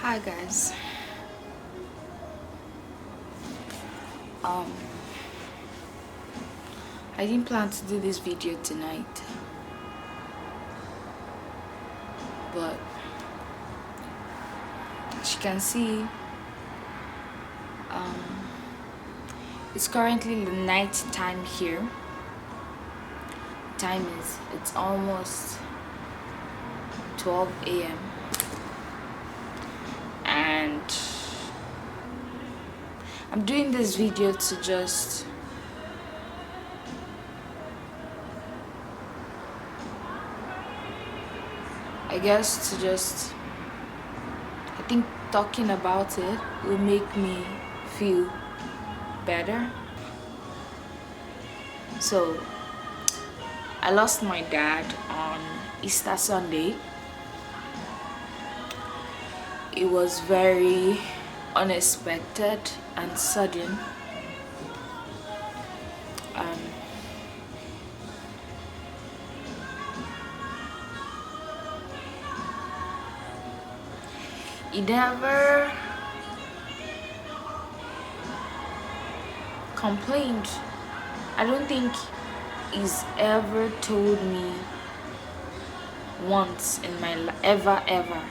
Hi guys. Um I didn't plan to do this video tonight, but as you can see, it's currently the night time here. It's almost 12 a.m. and I'm doing this video to just I think talking about it will make me feel better. So I lost my dad on Easter Sunday. It was very unexpected and sudden. He never complained. I don't think he's ever told me once in my life, ever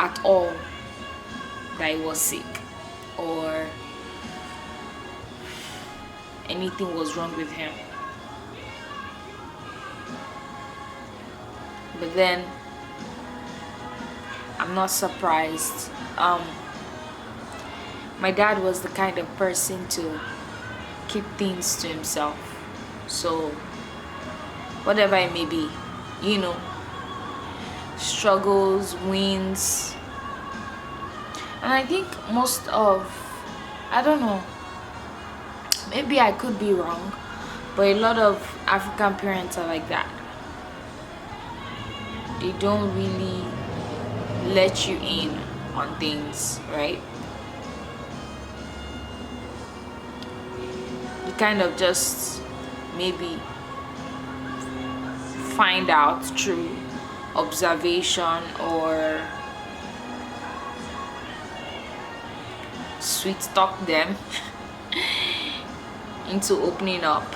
at all, that he was sick or anything was wrong with him. But then I'm not surprised. My dad was the kind of person to keep things to himself. So whatever it may be, struggles, wins. And I think I don't know, maybe I could be wrong, but a lot of African parents are like that. They don't really let you in on things, right? You kind of just maybe find out through observation or sweet talk them into opening up.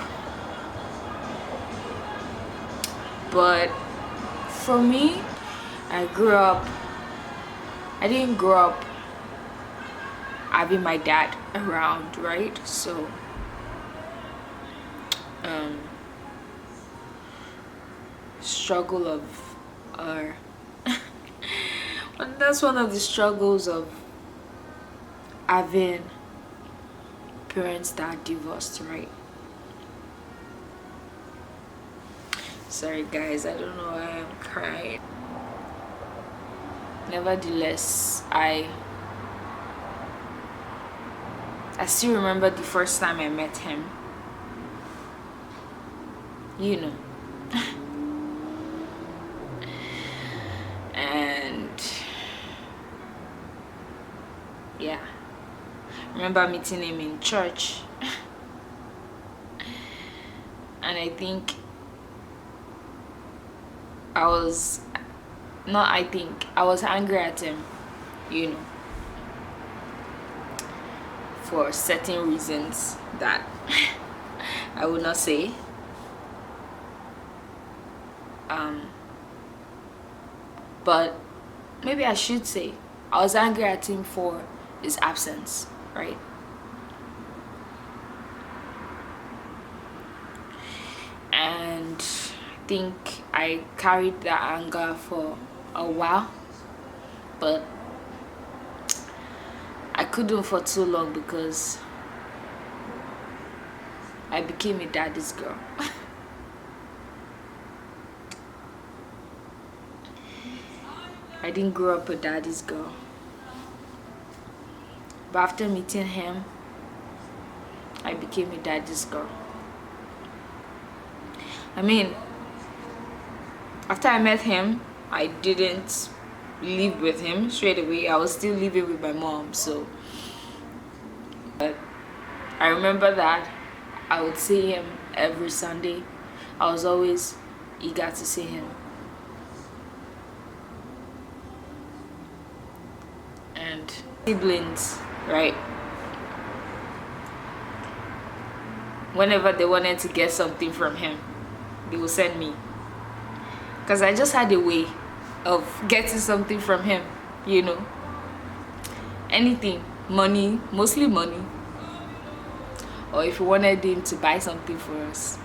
But for me, I didn't grow up having my dad around, right? So struggle of that's one of the struggles of having parents that are divorced, right? Sorry guys, I don't know why I'm crying. Nevertheless, I still remember the first time I met him. And yeah, remember meeting him in church. And I think I was angry at him, for certain reasons that I would not say. But maybe I should say I was angry at him for his absence, right? And I think I carried that anger for a while, but I couldn't for too long because I became a daddy's girl. I didn't grow up a daddy's girl, but after meeting him, I became a daddy's girl. I mean, after I met him, I didn't live with him straight away. I was still living with my mom, so but I remember that I would see him every Sunday. I was always eager to see him. and siblings, right? Whenever they wanted to get something from him, they will send me, because I just had a way of getting something from him, anything, money, mostly money, or if we wanted him to buy something for us.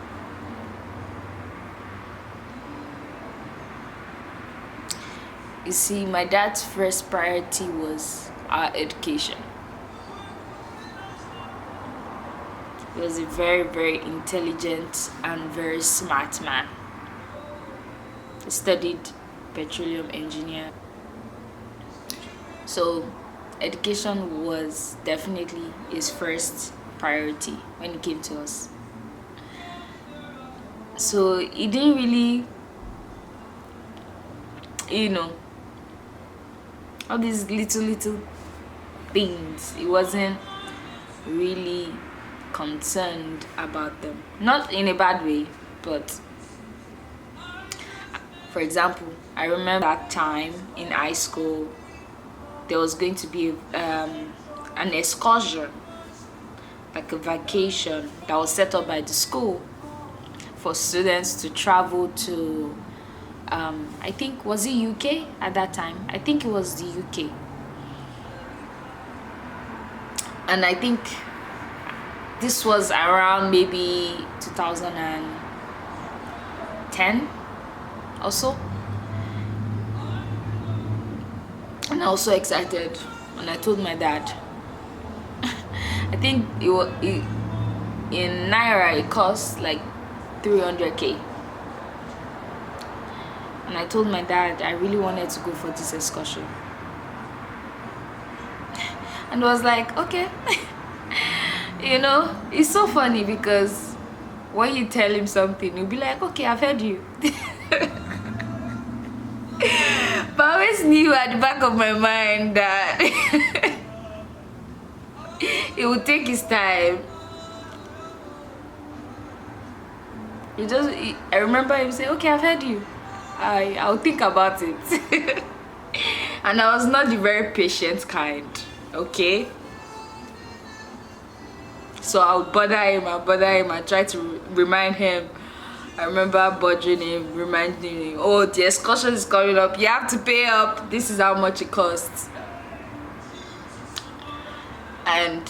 You see, my dad's first priority was our education. He was a very, very intelligent and very smart man. He studied petroleum engineer. So education was definitely his first priority when it came to us. So he didn't really, all these little things, he wasn't really concerned about them. Not in a bad way, but for example, I remember that time in high school there was going to be an excursion, like a vacation that was set up by the school for students to travel to I think, was it UK at that time? I think it was the UK. And I think this was around maybe 2010 or so. And I was so excited, and I told my dad. I think in Naira it cost like 300k. And I told my dad I really wanted to go for this excursion. And was like, okay. It's so funny because when you tell him something, he'll be like, okay, I've heard you. But I always knew at the back of my mind that it would take his time. I remember him saying, okay, I've heard you. I'll think about it. And I was not the very patient kind, okay? So I would bother him, I try to remind him. I remember bothering him, reminding him, oh, the excursion is coming up, you have to pay up, this is how much it costs. And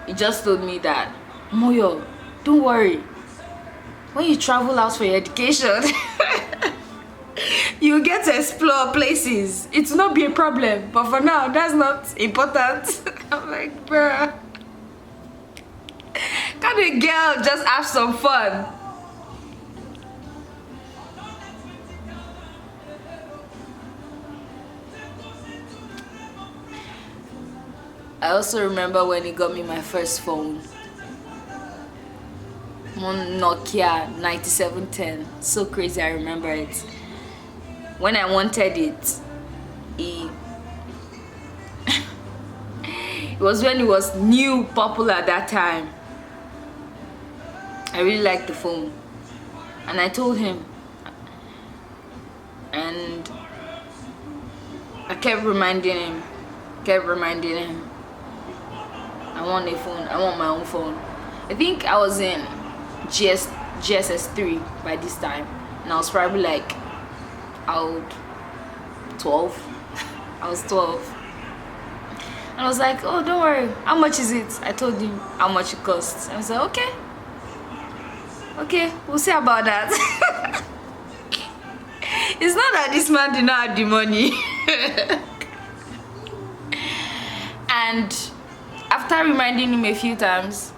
he just told me that, Moyo, don't worry, when you travel out for your education, you get to explore places. It will not be a problem. But for now, that's not important. I'm like, bruh, can't a girl just have some fun? I also remember when he got me my first phone. One Nokia 9710. So crazy, I remember it. When I wanted it, it was when it was new, popular at that time. I really liked the phone. And I told him. And I kept reminding him. I want a phone, I want my own phone. I think I was in GSS3 by this time. And I was probably like, 12. I was 12. And I was like, oh, don't worry, how much is it? I told him how much it costs. And I said, okay, we'll see about that. It's not that this man did not have the money. And after reminding him a few times,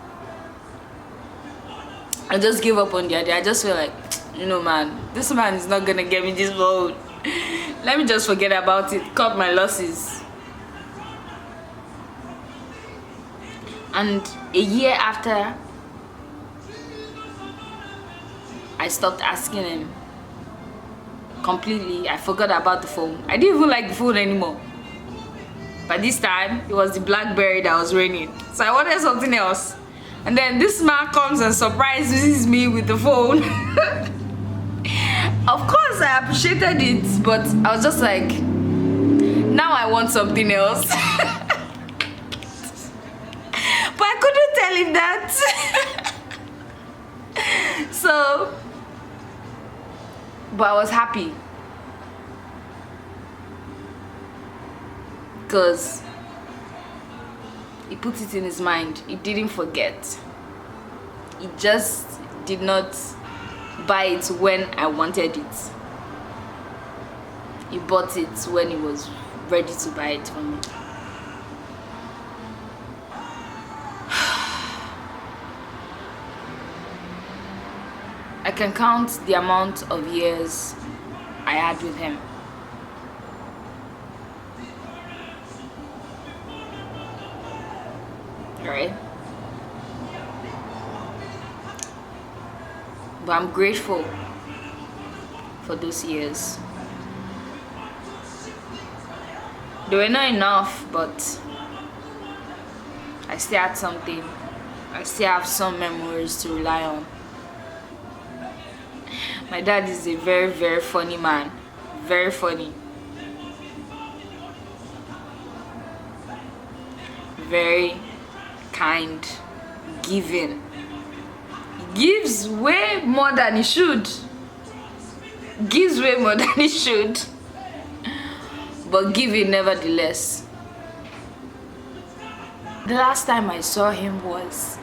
I just gave up on the idea. I just feel like, man, this man is not gonna get me this phone. Let me just forget about it, cut my losses. And a year after, I stopped asking him completely. I forgot about the phone. I didn't even like the phone anymore. But this time, it was the BlackBerry that was raining. So I wanted something else. And then this man comes and surprises me with the phone. Of course, I appreciated it, but I was just like, now I want something else. I leave that? So, but I was happy because he put it in his mind. He didn't forget. He just did not buy it when I wanted it. He bought it when he was ready to buy it for me. I can count the amount of years I had with him. Right? But I'm grateful for those years. They were not enough, but I still had something. I still have some memories to rely on. My dad is a very, very funny man. Very funny. Very kind, giving. He gives way more than he should. Gives way more than he should. But giving nevertheless. The last time I saw him was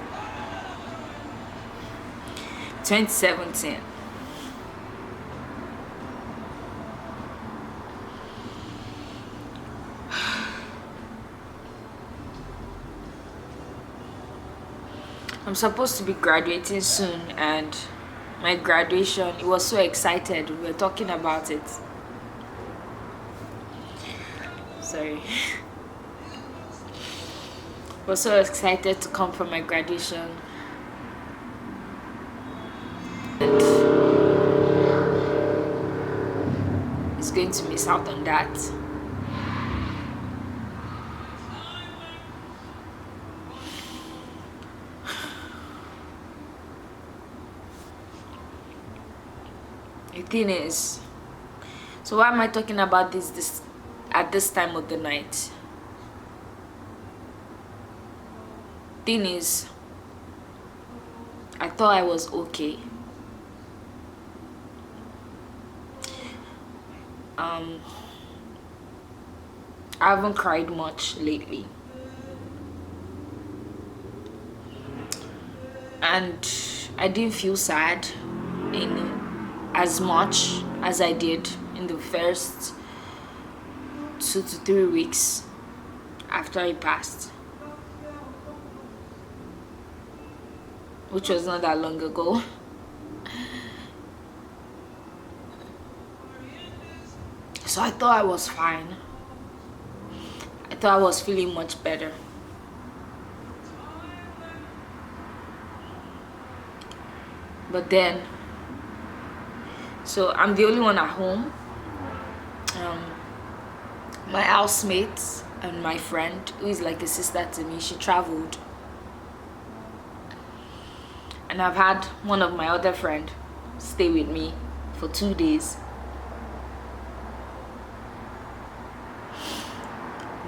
2017. I'm supposed to be graduating soon, and my graduation, it was so excited. We were talking about it. Sorry. Was so excited to come for my graduation. And he's going to miss out on that. The thing is, so why am I talking about this at this time of the night? Thing is, I thought I was okay. I haven't cried much lately, and I didn't feel sad in as much as I did in the first 2 to 3 weeks after he passed, which was not that long ago. So I thought I was fine. I thought I was feeling much better. But then, so I'm the only one at home. My housemate and my friend, who is like a sister to me, she traveled. And I've had one of my other friend stay with me for 2 days.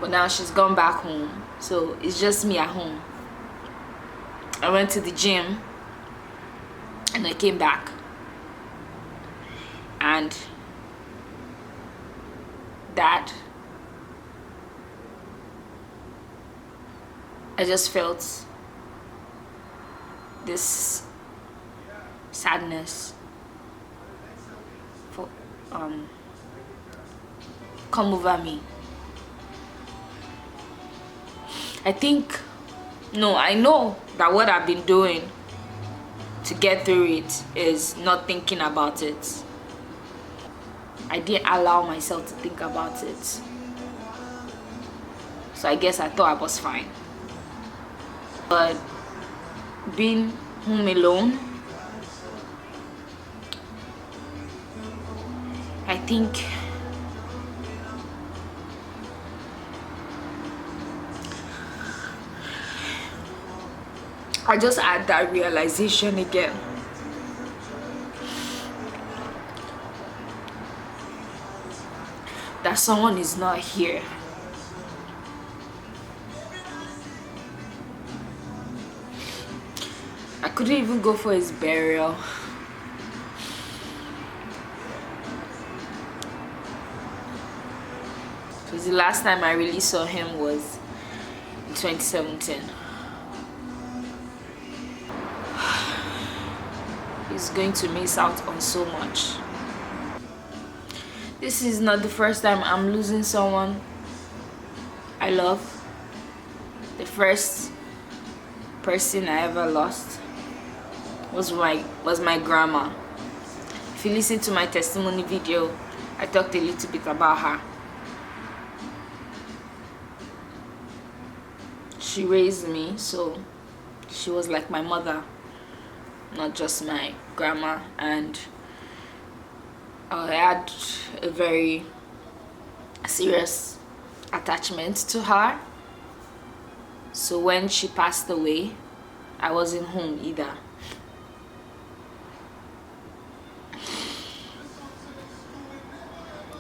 But now she's gone back home, so it's just me at home. I went to the gym and I came back, and that I just felt this sadness for come over me. I know that what I've been doing to get through it is not thinking about it. I didn't allow myself to think about it. So I guess I thought I was fine. But being home alone, I think I just had that realization again. That someone is not here. couldn't even go for his burial. Because the last time I really saw him was in 2017. He's going to miss out on so much. This is not the first time I'm losing someone I love. The first person I ever lost was my grandma. If you listen to my testimony video, I talked a little bit about her. She raised me, so she was like my mother, not just my grandma. And I had a very serious attachment to her. So when she passed away, I wasn't home either.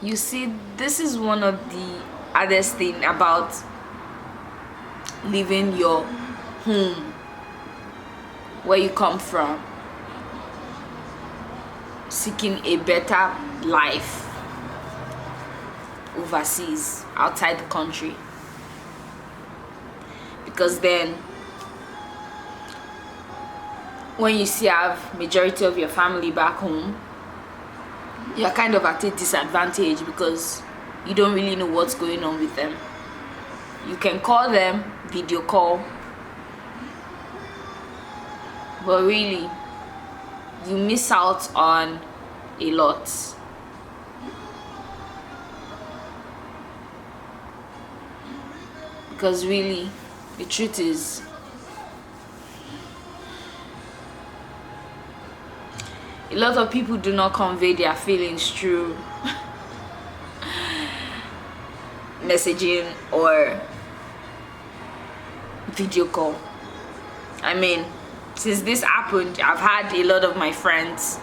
You see, this is one of the hardest thing about leaving your home, where you come from, seeking a better life overseas, outside the country. Because then when you see have majority of your family back home, you're kind of at a disadvantage because you don't really know what's going on with them. You can call them, video call, but really you miss out on a lot. Because really, the truth is, a lot of people do not convey their feelings through messaging or video call. I mean, since this happened, I've had a lot of my friends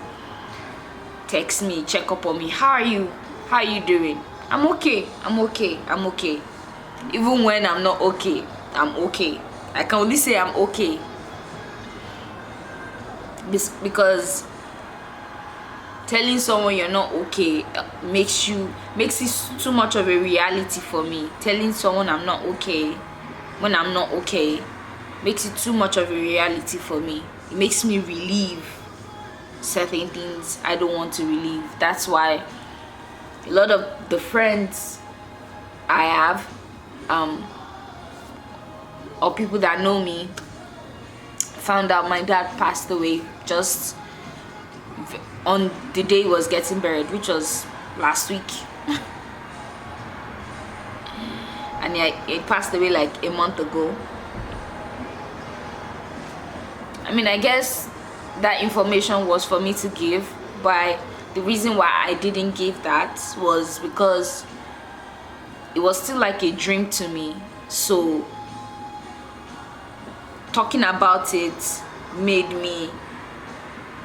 text me, check up on me. How are you? How are you doing? I'm okay. I'm okay. I'm okay. Even when I'm not okay, I'm okay. I can only say I'm okay because telling someone you're not okay makes it too much of a reality for me. Telling someone I'm not okay when I'm not okay makes it too much of a reality for me. It makes me relieve certain things I don't want to relieve. That's why a lot of the friends I have or people that know me found out my dad passed away just on the day he was getting buried, which was last week. And he passed away like a month ago. I mean, I guess that information was for me to give, but the reason why I didn't give that was because it was still like a dream to me. So talking about it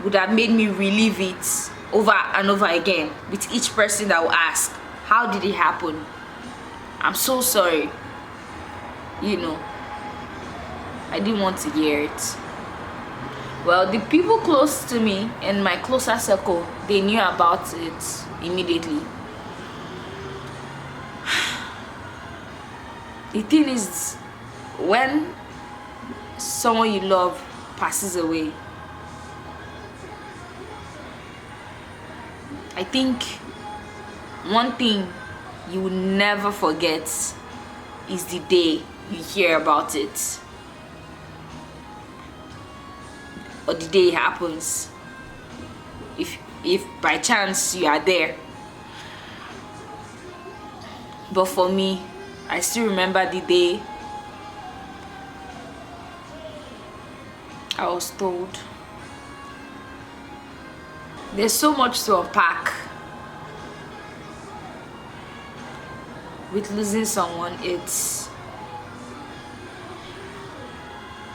would have made me relive it over and over again with each person that will ask, how did it happen? I'm so sorry. You know, I didn't want to hear it. Well, the people close to me in my closer circle, they knew about it immediately. The thing is, when someone you love passes away, I think one thing you will never forget is the day you hear about it, or the day it happens, if by chance you are there. But for me, I still remember the day I was told. There's so much to unpack with losing someone. It's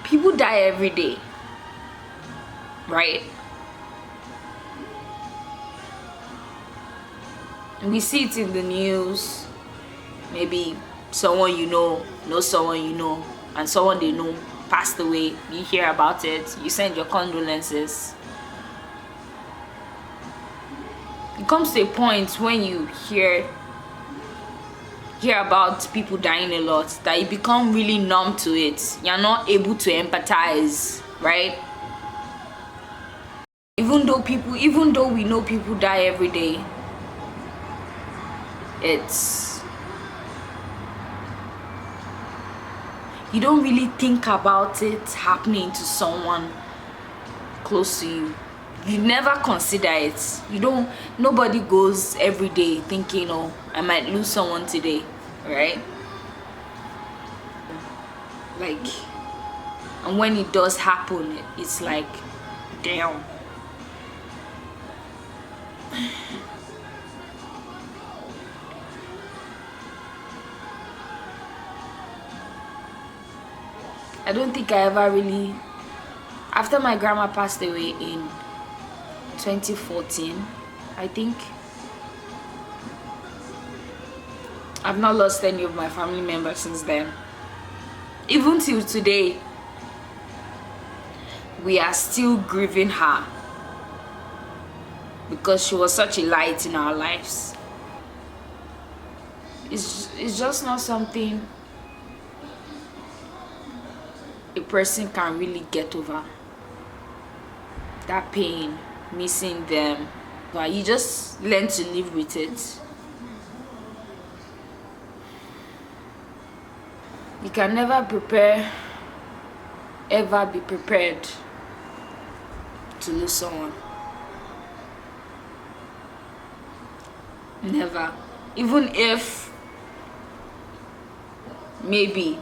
people die every day, right? We see it in the news. Maybe someone you know knows someone you know, and someone they know passed away, you hear about it, you send your condolences. It comes to a point when you hear about people dying a lot that you become really numb to it. You're not able to empathize, right? Even though we know people die every day, you don't really think about it happening to someone close to you. You never consider it. Nobody goes every day thinking, oh, I might lose someone today, right? Like, and when it does happen, it's like, damn. I don't think I ever really, after my grandma passed away in 2014, I think, I've not lost any of my family members since then. Even till today, we are still grieving her because she was such a light in our lives. It's just not something a person can really get over. That pain, missing them, but you just learn to live with it. You can never ever be prepared to lose someone. Never. Even if maybe,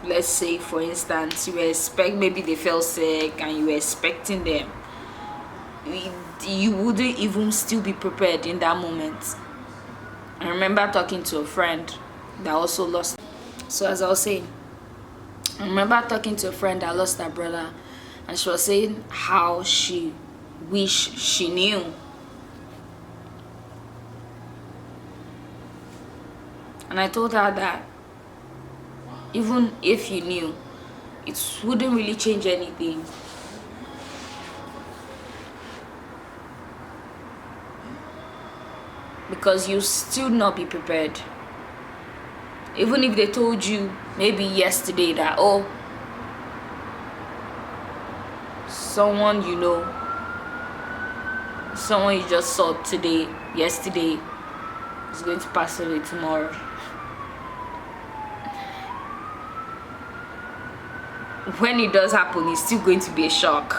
let's say for instance, maybe they fell sick and you were expecting them, you wouldn't even still be prepared in that moment. I remember talking to a friend that also lost. So as I was saying, I remember talking to a friend that lost her brother, and she was saying how she wished she knew. And I told her that even if you knew, it wouldn't really change anything. Because you still not be prepared. Even if they told you maybe yesterday that, oh, someone you know, someone you just saw yesterday is going to pass away tomorrow. When it does happen, it's still going to be a shock.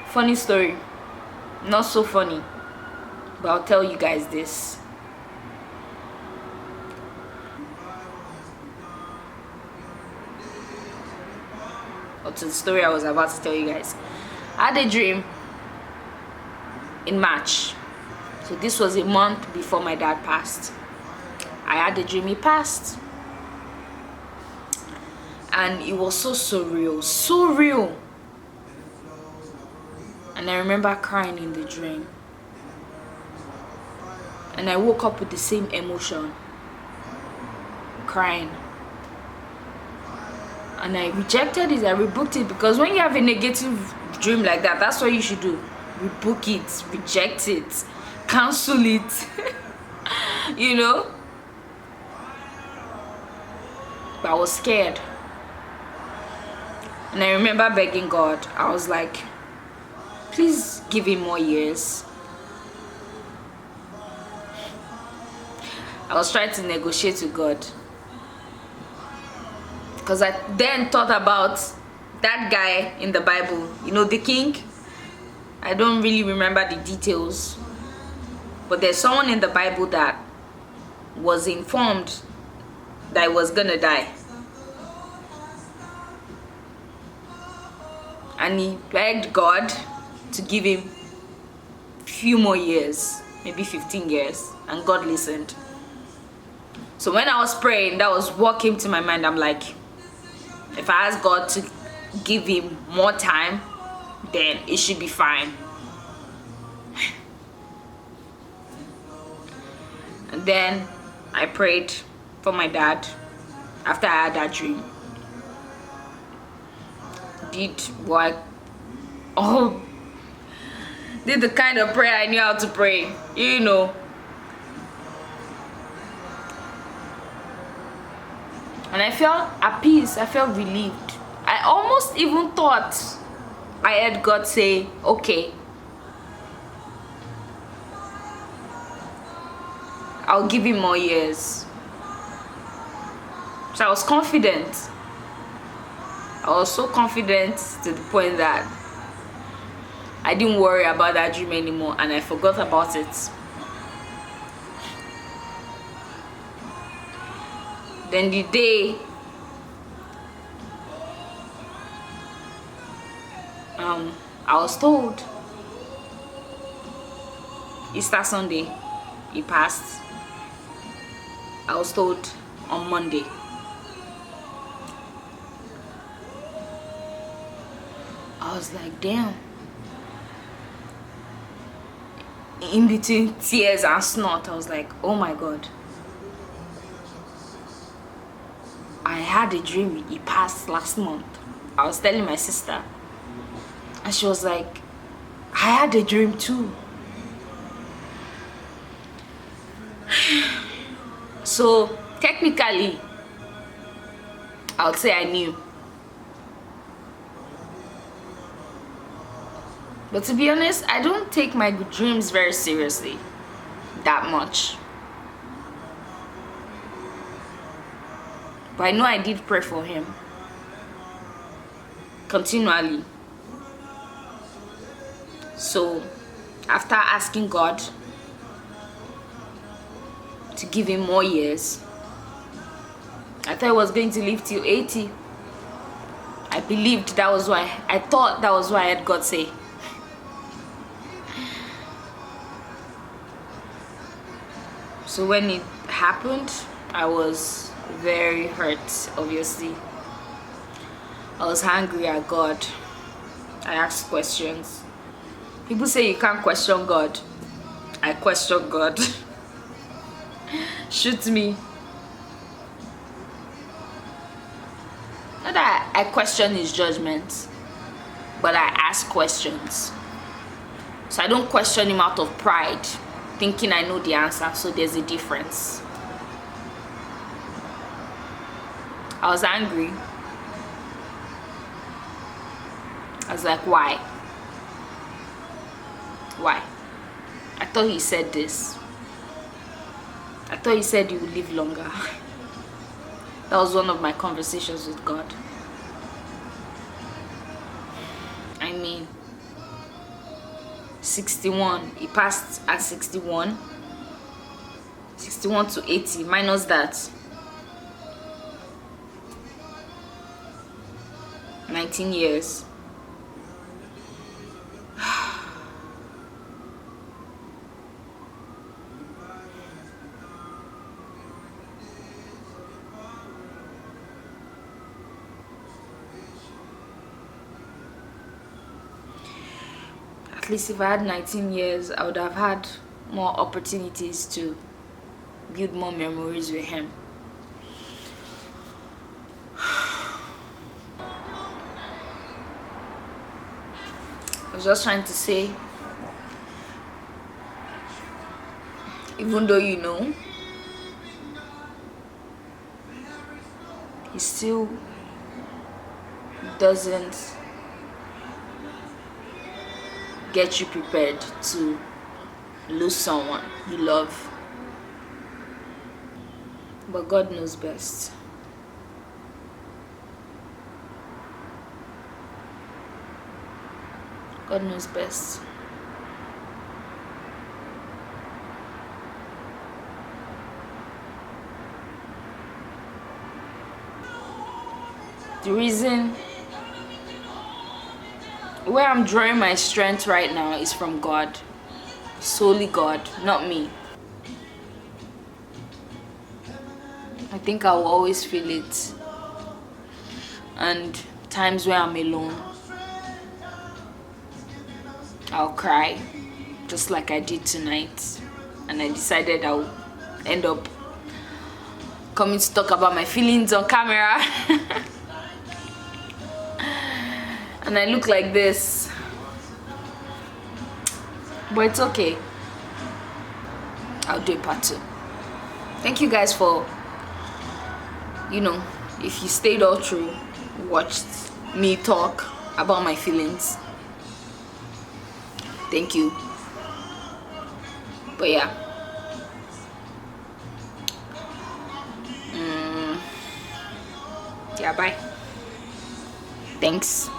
Funny story. Not so funny, but I'll tell you guys this. Or to the story I was about to tell you guys. I had a dream in March. So this was a month before my dad passed. I had a dream he passed. And it was so surreal, so real. And I remember crying in the dream. And I woke up with the same emotion, crying. And I rejected it, I rebooked it, because when you have a negative dream like that, that's what you should do. Rebook it, reject it, cancel it, you know? But I was scared. And I remember begging God. I was like, please give him more years. I was trying to negotiate with God. Because I then thought about that guy in the Bible, you know, the king. I don't really remember the details. But there's someone in the Bible that was informed that he was gonna die. And he begged God to give him a few more years, maybe 15 years, and God listened. So when I was praying, that was what came to my mind. I'm like, if I ask God to give him more time, then it should be fine. And then I prayed for my dad after I had that dream. Did what? Oh, did the kind of prayer I knew how to pray, you know. And I felt at peace. I felt relieved. I almost even thought I heard God say, okay, I'll give him more years. So I was confident. I was so confident to the point that I didn't worry about that dream anymore, and I forgot about it. Then the day I was told Easter Sunday, it passed. I was told on Monday. I was like, damn. In between tears and snot, I was like, oh my God. I had a dream, it passed last month. I was telling my sister, and she was like, I had a dream too. So technically, I would say I knew. But to be honest, I don't take my dreams very seriously that much. But I know I did pray for him continually. So after asking God to give him more years, I thought he was going to live till 80. I believed that was why. I thought that was why I had God say. So when it happened, I was very hurt, obviously. I was angry at God. I asked questions. People say you can't question God. I question God. Shoot me. Not that I question his judgment, but I ask questions. So I don't question him out of pride, thinking I know the answer. So there's a difference. I was angry. I was like, why? Why? I thought he said this. I thought he said he would live longer. That was one of my conversations with God. I mean, 61. He passed at 61. 61 to 80. Minus that. 19 years. At least if I had 19 years, I would have had more opportunities to build more memories with him. I was just trying to say, even though you know, he still doesn't get you prepared to lose someone you love. But God knows best. God knows best. The reason where I'm drawing my strength right now is from God. Solely God, not me. I think I will always feel it. And times where I'm alone, I'll cry, just like I did tonight. And I decided I'll end up coming to talk about my feelings on camera. And I look like this, but it's okay. I'll do a part 2. Thank you guys for, if you stayed all through, watched me talk about my feelings. Thank you. But yeah, bye. Thanks.